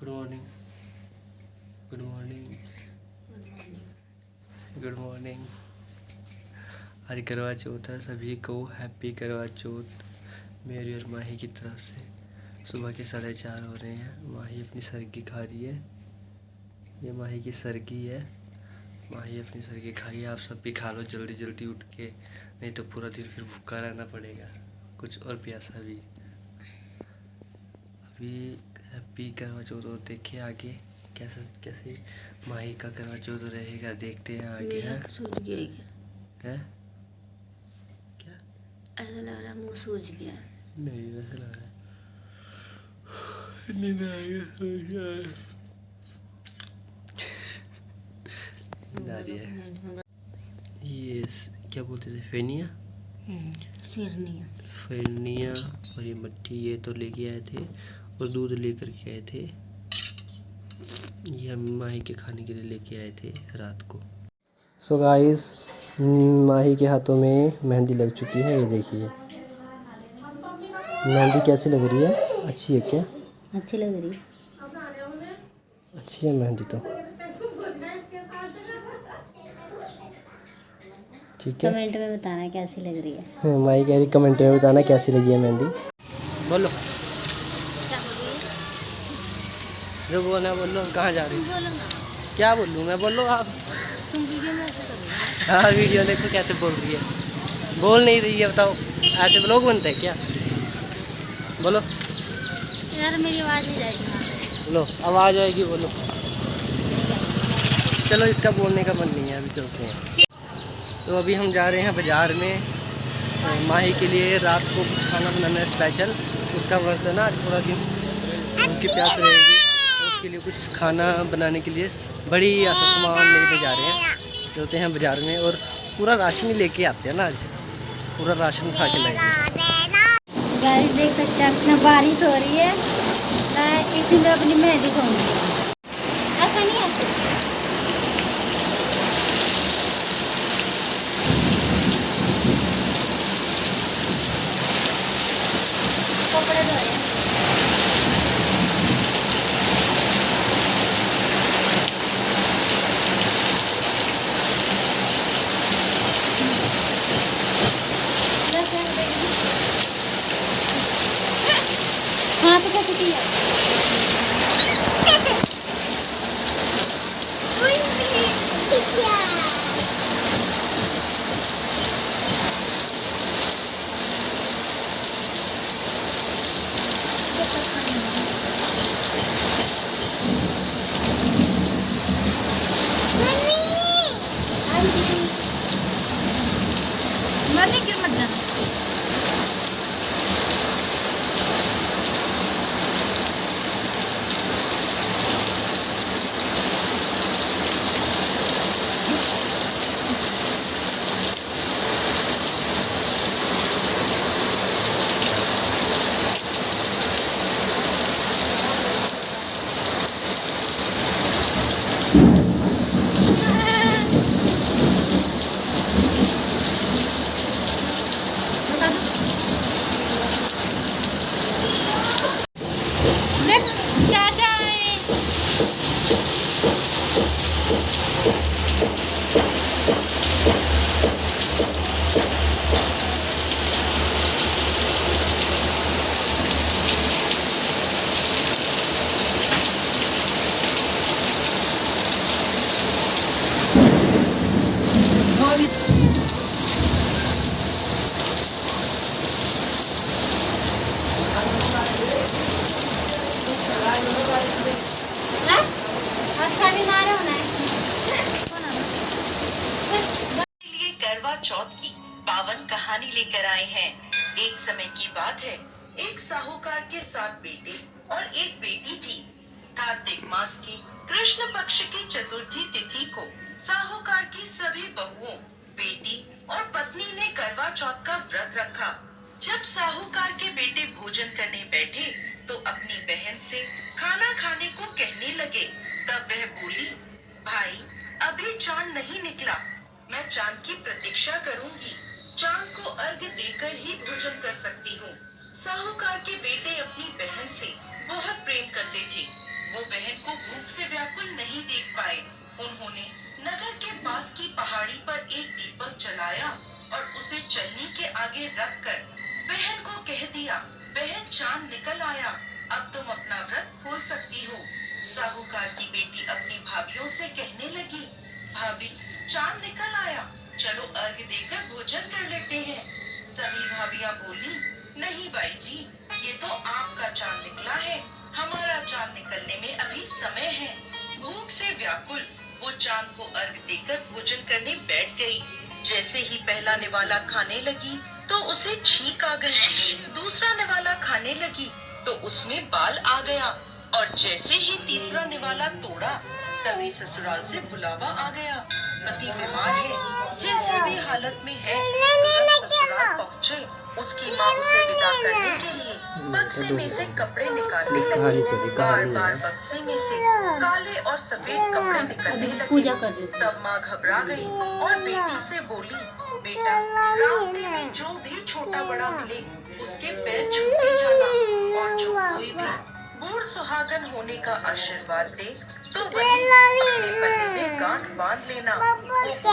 Good morning. Good morning. Good morning. आज करवा चौथ है, सभी को हैप्पी करवा चौथ मेरी और माही की तरफ से। सुबह के 4:30 हो रहे हैं। माही अपनी सरगी खा रही है। ये माही की सरगी है। माही अपनी सरगी खा रही है। आप सब भी खा लो जल्दी जल्दी उठ के, नहीं तो पूरा दिन फिर भूखा रहना पड़ेगा, कुछ और प्यासा भी। अभी हैप्पी करवा चौथ और देखिए आगे कैसे माही का करवा चौथ रहेगा, देखते हैं आगे। मेरा सूज गया है क्या? ऐसा लग रहा है मुंह सूज गया। नहीं वैसे लग रहा है नींद आ गया। ये क्या बोलते थे, फेनिया फेनिया और ये मट्टी, ये तो लेके आए थे और दूध लेकर के आए थे। ये हम माही के खाने के लिए लेके आए थे रात को। सो गाइस, माही के हाथों में मेहंदी लग चुकी है। ये देखिए मेहंदी कैसी लग रही है, अच्छी है क्या? अच्छी लग रही है। अच्छी है मेहंदी तो, ठीक है। कमेंट में बताना कैसी लग रही है। माही कह रही कमेंट में बताना कैसी लगी है मेहंदी। बोलो जो बोलना बोलो। कहाँ जा रही हो? क्या बोलूँ मैं, बोलो आप। तुम वीडियो में ऐसे करोगे? हाँ वीडियो देखो कैसे बोल रही है, बोल नहीं रही है, बताओ। ऐसे ब्लॉग बनता है क्या? बोलो यार मेरी आवाज़ नहीं जाएगी। बोलो, आवाज़ आएगी, बोलो। चलो इसका बोलने का मन नहीं है, अभी चलते हैं। तो अभी हम जा रहे हैं बाज़ार में माही के लिए रात को कुछ खाना बनाना है स्पेशल। उसका व्रत है ना, थोड़ा दिन उनकी प्यास रहेगी, तो उसके लिए कुछ खाना बनाने के लिए बड़ी ऐसा सामान लेके जा रहे हैं। चलते हैं बाज़ार में और पूरा राशन ही लेके आते हैं ना, आज पूरा राशन उठा के लाएंगे। गाइस देख सकते हैं अपना बारिश हो रही है, मैं इसीलिए अपनी मेहंदी खाऊंगी। ऐसा नहीं है कपड़े धोए हैं। हाँ तो क्या कुटी है? मम्मी क्यों मत जाना? करवा चौथ की पावन कहानी लेकर आए हैं। एक समय की बात है, एक साहूकार के 7 बेटे और एक बेटी थी। कार्तिक मास की कृष्ण पक्ष की चतुर्थी तिथि को साहूकार की सभी बहुओं, बेटी और पत्नी ने करवा चौथ का व्रत रखा। जब साहूकार के बेटे भोजन करने बैठे तो अपनी बहन से खाना खाने को कहने लगे। तब वह बोली, भाई अभी चांद नहीं निकला, मैं चांद की प्रतीक्षा करूंगी। चांद को अर्घ्य देकर ही भोजन कर सकती हूँ। साहूकार के बेटे अपनी बहन से बहुत प्रेम करते थे। वो बहन उसे चलनी के आगे रखकर बहन को कह दिया, बहन चांद निकल आया, अब तुम अपना व्रत खोल सकती हो। साहूकार की बेटी अपनी भाभीियों से कहने लगी, भाभी चांद निकल आया, चलो अर्घ देकर भोजन कर लेते हैं। सभी भाभियां बोली, नहीं बाई जी, ये तो आपका चांद निकला है, हमारा चांद निकलने में अभी समय है। भूख से व्याकुल वो चांद को अर्घ देकर भोजन करने बैठ गई। जैसे ही पहला निवाला खाने लगी तो उसे छींक आ गई। दूसरा निवाला खाने लगी तो उसमें बाल आ गया, और जैसे ही तीसरा निवाला तोड़ा तभी ससुराल से बुलावा आ गया। पति बीमार है, जैसे भी हालत में है तुरंत ससुराल पहुँचे। उसकी माँ उसे विदा करने के लिए बक्से में से कपड़े निकालने लगी। बार बार बक्से में से काले और सफेद कपड़े निकलने लगे। तब माँ घबरा गई और बेटी से बोली, बेटा रास्ते में जो भी छोटा बड़ा मिले उसके पैर छूते जाना, और जो कोई भी बूढ़ सुहागन होने का आशीर्वाद दे तो वही अपने पल्ले में गांठ बांध लेना। वो ठीक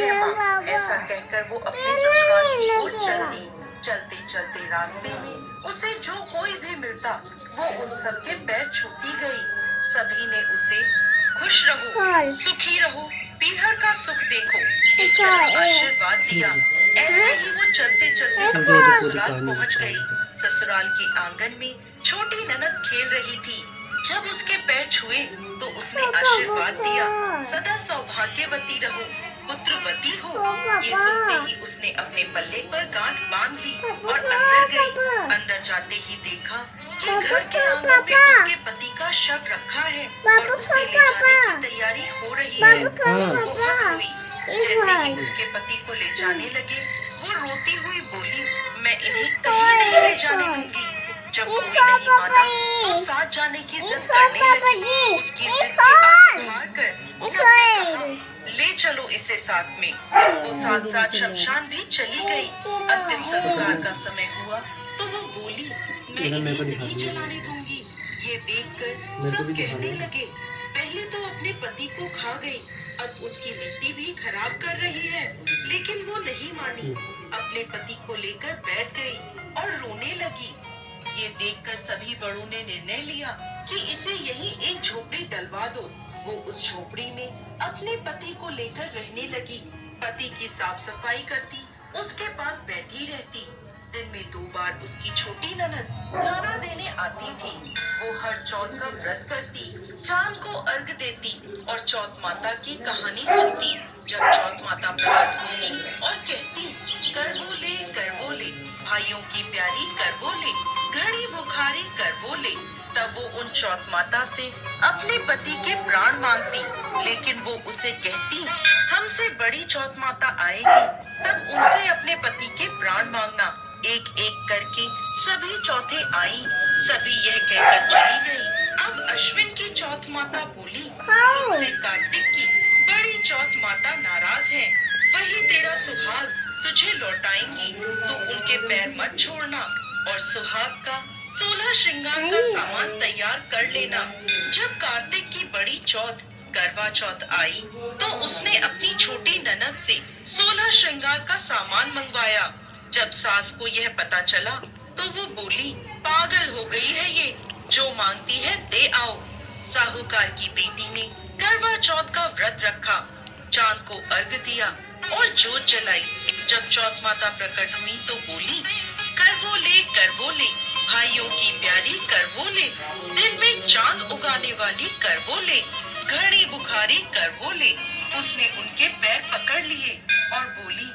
है माँ, ऐसा कहकर वो अपने ससुराल की ओर चल दी। चलते चलते रास्ते में उसे जो कोई भी मिलता वो उन सब के पैर छूती गई। सभी ने उसे खुश रहो, सुखी रहो, पीहर का सुख देखो, इस तरह आशीर्वाद दिया। ऐसे ही वो चलते चलते अपने ससुराल पहुँच गई। ससुराल के आंगन में छोटी ननद खेल रही थी। जब उसके पैर छुए तो उसने आशीर्वाद दिया, सदा सौभाग्यवती रहो, पुत्रवती हो। ये सुनते ही उसने अपने पल्ले पर गांठ बांध ली और अंदर गई। अंदर जाते ही देखा कि घर के आंगन पे उसके पति का शव रखा है और उसे ले जाने की तैयारी हो रही है। वो बहुत रोई। जैसे ही उसके पति को ले जाने लगे वो रोती हुई बोली, मैं इन्हें कहीं नहीं ले जाने दूंगी। जब कोई नहीं माना तो साथ जाने की जिद करने लगी। उसकी जिद की आग मार कर सबने कहा, ले चलो इसे साथ में। वो साथ साथ शमशान भी चली गई। अंतिम संस्कार का समय हुआ तो वो बोली, मैं इन्हें नहीं जलाने दूंगी। ये देखकर सब कहने लगे, पहले तो अपने पति को खा गई, अब उसकी मिट्टी भी खराब कर रही है। लेकिन वो नहीं मानी, अपने पति को लेकर बैठ गई और रोने लगी। ये देखकर सभी बड़ों ने निर्णय लिया कि इसे यहीं एक झोपड़ी डलवा दो। वो उस झोपड़ी में अपने पति को लेकर रहने लगी। पति की साफ सफाई करती, उसके पास बैठी रहती। दिन में 2 बार उसकी छोटी ननद खाना देने आती थी। वो हर चौथ का व्रत करती, चांद को अर्घ देती और चौथ माता की कहानी सुनती। जब चौथ माता प्रकट होती और कहती, करवो ले भाइयों की प्यारी करवो ले, घड़ी बुखारी करवो ले, तब वो उन चौथ माता से अपने पति के प्राण मांगती। लेकिन वो उसे कहती, हमसे बड़ी चौथ माता आएगी तब उनसे अपने पति के प्राण मांगना। एक एक करके सभी चौथे आई। सभी यह कहकर चली गई। अब अश्विन की चौथ माता बोली, तुझसे कार्तिक की बड़ी चौथ माता नाराज है, वही तेरा सुहाग तुझे लौटाएंगी, तो उनके पैर मत छोड़ना और सुहाग का 16 श्रृंगार का सामान तैयार कर लेना। जब कार्तिक की बड़ी चौथ करवा चौथ आई तो उसने अपनी छोटी ननद से 16 श्रृंगार का सामान मंगवाया। जब सास को यह पता चला तो वो बोली, पागल हो गई है ये, जो मांगती है दे आओ। साहूकार की बेटी ने करवा चौथ का व्रत रखा, चांद को अर्घ दिया और जोत जलाई। जब चौथ माता प्रकट हुई तो बोली, करवो ले भाइयों की प्यारी करवो ले, दिन में चांद उगाने वाली करवो ले, घड़ी बुखारी करवो ले। उसने उनके पैर पकड़ लिए और बोली,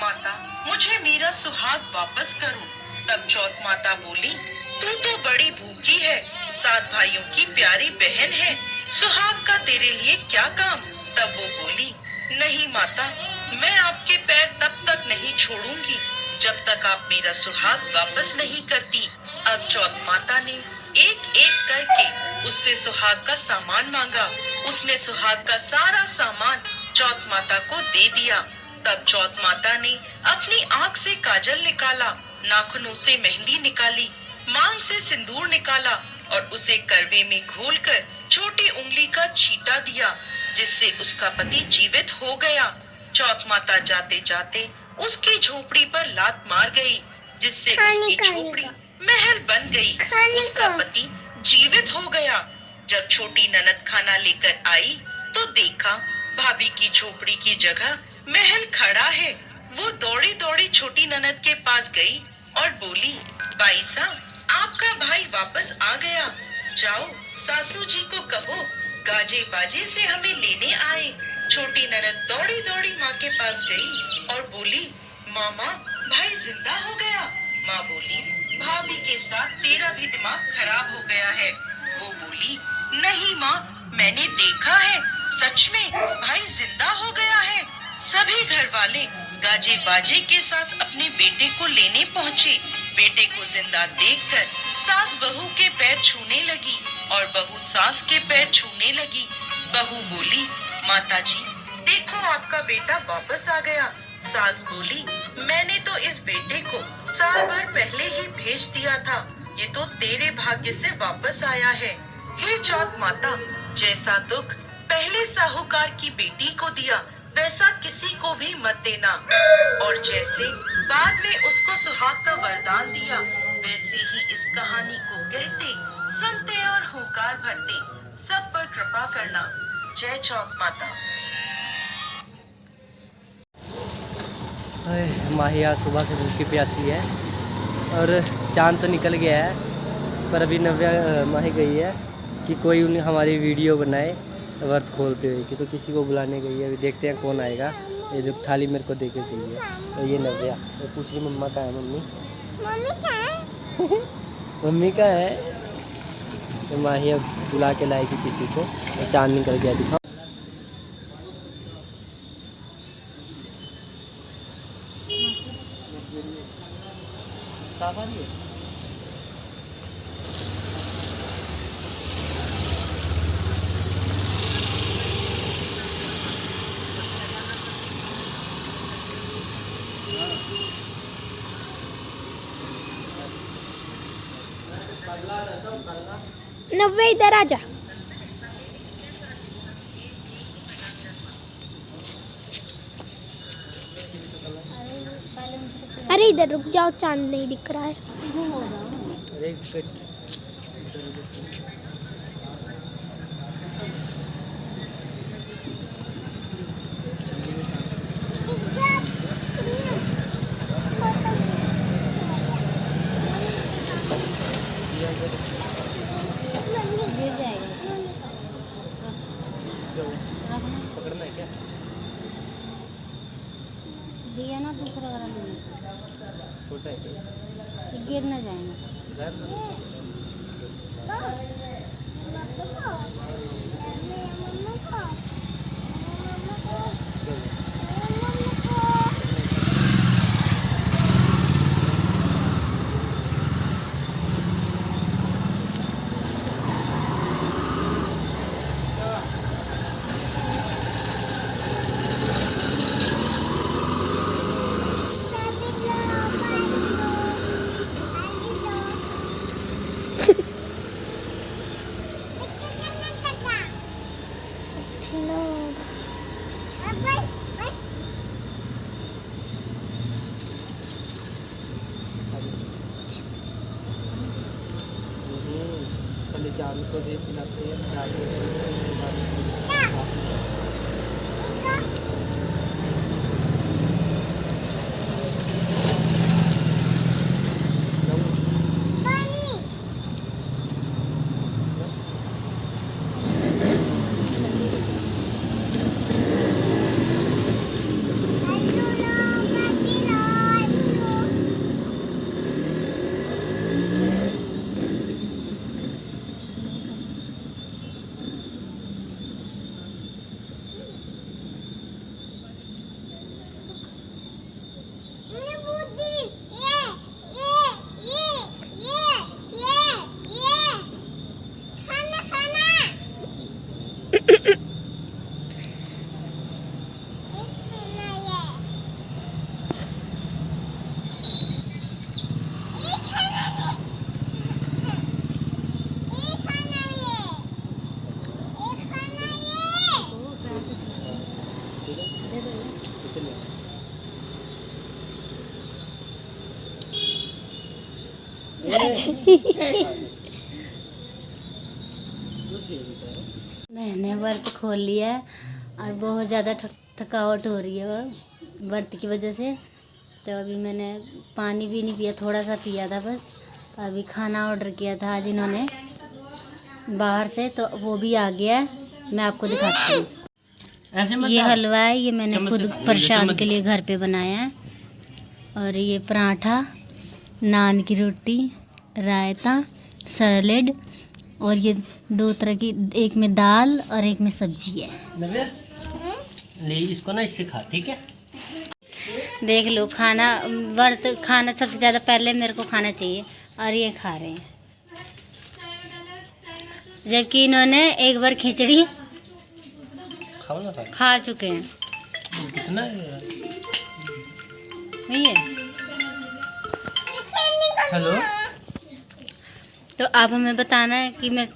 माता मुझे मेरा सुहाग वापस करो। तब चौथ माता बोली, तू तो बड़ी भूखी है, 7 भाइयों की प्यारी बहन है, सुहाग का तेरे लिए क्या काम। तब वो बोली, नहीं माता, मैं आपके पैर तब तक नहीं छोड़ूंगी जब तक आप मेरा सुहाग वापस नहीं करती। अब चौथ माता ने एक एक करके उससे सुहाग का सामान मांगा। उसने सुहाग का सारा सामान चौथ माता को दे दिया। तब चौथ माता ने अपनी आँख से काजल निकाला, नाखूनों से मेहंदी निकाली, मांग से सिंदूर निकाला और उसे करवे में घोलकर छोटी उंगली का छींटा दिया, जिससे उसका पति जीवित हो गया। चौथ माता जाते जाते उसकी झोपड़ी पर लात मार गई, जिससे उसकी झोपड़ी महल बन गई। उसका पति जीवित हो गया। जब छोटी ननद खाना लेकर आई तो देखा भाभी की झोपड़ी की जगह महल खड़ा है। वो दौड़ी दौड़ी छोटी ननद के पास गई और बोली, बाई साहब, आपका भाई वापस आ गया। जाओ सासू जी को कहो गाजे बाजे से हमें लेने आए। छोटी ननद दौड़ी दौड़ी माँ के पास गई और बोली, मामा, भाई जिंदा हो गया। माँ बोली, भाभी के साथ तेरा भी दिमाग खराब हो गया है। वो बोली, नहीं माँ, मैंने देखा है, सच में भाई जिंदा हो गया है। सभी घर वाले गाजे बाजे के साथ अपने बेटे को लेने पहुँचे। बेटे को जिंदा देखकर सास बहू के पैर छूने लगी और बहू सास के पैर छूने लगी। बहू बोली, माताजी, देखो आपका बेटा वापस आ गया। सास बोली, मैंने तो इस बेटे को साल भर पहले ही भेज दिया था। ये तो तेरे भाग्य से वापस आया है। हे चौथ माता, जैसा दुख पहले साहूकार की बेटी को दिया वैसा किसी को भी मत देना, और जैसे बाद में उसको सुहाग का वरदान दिया वैसे ही इस कहानी को कहते, सुनते और हुंकार भरते सब पर कृपा करना। जय चौथ माता। माही आज सुबह से भूखी प्यासी है और चांद तो निकल गया है, पर अभी नव्या माही गई है कि कोई उन्हें हमारी वीडियो बनाए व्रत खोलते हुए कि, तो किसी को बुलाने गई है। अभी देखते हैं कौन आएगा। ये जो थाली मेरे को दे के गई है तो ये नव्या, तो पूछ रही मम्मा कहाँ है। मम्मी कहाँ है मम्मी कहाँ है। तो माही अब बुला के लाएगी किसी को। तो चांद निकल गया, दिखाओ। साफ आ रही है। नव्या इधर आ जा। अरे इधर रुक जाओ, चांद नहीं दिख रहा है। अरे पकड़ना है क्या? दिया ना दूसरा वाला लेने, छोटा है क्या? गिर ना जाएगा। चांद को दे पिलाते हैं। मैंने व्रत खोल लिया है और बहुत ज़्यादा थकावट हो रही है व्रत की वजह से। तो अभी मैंने पानी भी नहीं पिया, थोड़ा सा पिया था बस। अभी खाना ऑर्डर किया था आज इन्होंने बाहर से, तो वो भी आ गया है। मैं आपको दिखाती हूँ। ये हलवा है, ये मैंने खुद प्रसाद के लिए घर पे बनाया है। और ये पराठा, नान की रोटी, रायता, सैलेड, और ये 2 तरह की, एक में दाल और एक में सब्जी है। ले इसको ना, इससे खा, ठीक है। देख लो, खाना व्रत खाना सबसे ज़्यादा पहले मेरे को खाना चाहिए, और ये खा रहे हैं। जबकि इन्होंने एक बार खिचड़ी खा चुके हैं। कितना नहीं है। हेलो, तो आप हमें बताना है कि मैं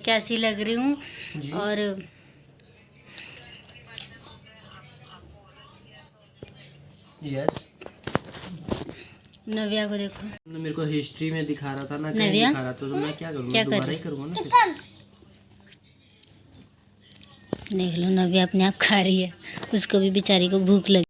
कैसी लग रही हूँ। और यस, नव्या को देखो, मेरे को हिस्ट्री में दिखा रहा था ना, नव्या दिखा रहा था, तो मैं क्या करूँगा, क्या दोबारा कर ही करूँगा ना फिर। देख लो, नव्या अपने आप खा रही है, उसको भी बेचारी को भूख लगी।